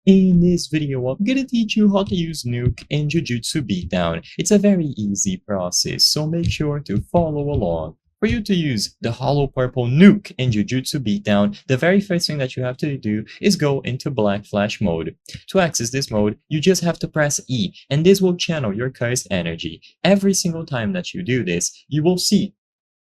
In this video, I'm gonna teach you how to use Nuke in Jujutsu Beatdown. It's a very easy process, so make sure to follow along. For you to use the hollow purple Nuke in Jujutsu Beatdown, the very first thing that you have to do is go into Black Flash mode. To access this mode, you just have to press E, and this will channel your cursed energy. Every single time that you do this, you will see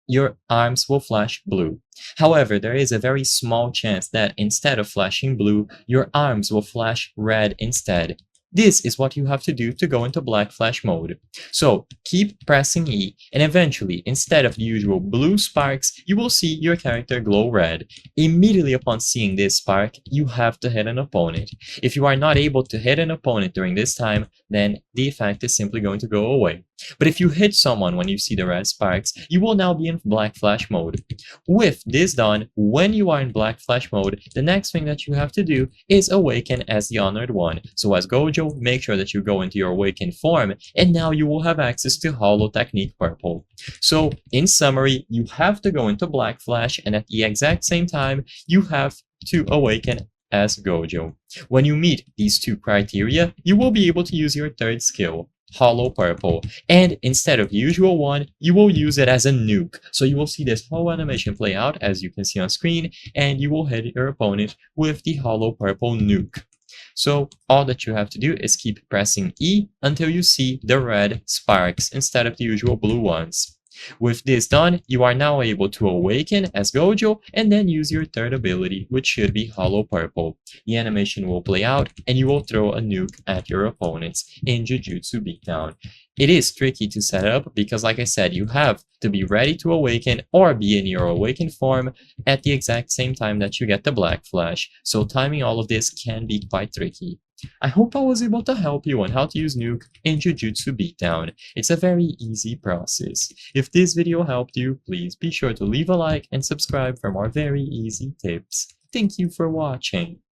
your arms will flash blue. However, there is a very small chance that instead of flashing blue, your arms will flash red instead. This is what you have to do to go into Black Flash mode. So keep pressing E, and eventually, instead of the usual blue sparks, you will see your character glow red. Immediately upon seeing this spark, you have to hit an opponent. If you are not able to hit an opponent during this time, then the effect is simply going to go away. But if you hit someone when you see the red sparks, you will now be in Black Flash mode. With this done, when you are in Black Flash mode, the next thing that you have to do is awaken as the Honored One. So as Gojo, make sure that you go into your awakened form, and now you will have access to Hollow Technique Purple. So in summary, you have to go into Black Flash, and at the exact same time, you have to awaken as Gojo. When you meet these two criteria, you will be able to use your third skill, Hollow Purple, and instead of usual one, you will use it as a nuke. So you will see this whole animation play out as you can see on screen, and you will hit your opponent with the Hollow Purple nuke. So all that you have to do is keep pressing E until you see the red sparks instead of the usual blue ones. With this done, you are now able to awaken as Gojo and then use your third ability, which should be Hollow Purple. The animation will play out and you will throw a nuke at your opponents in Jujutsu Beatdown. It is tricky to set up because, like I said, you have to be ready to awaken or be in your awakened form at the exact same time that you get the Black Flash, so timing all of this can be quite tricky. I hope I was able to help you on how to use Nuke in Jujutsu Beatdown. It's a very easy process. If this video helped you, please be sure to leave a like and subscribe for more very easy tips. Thank you for watching.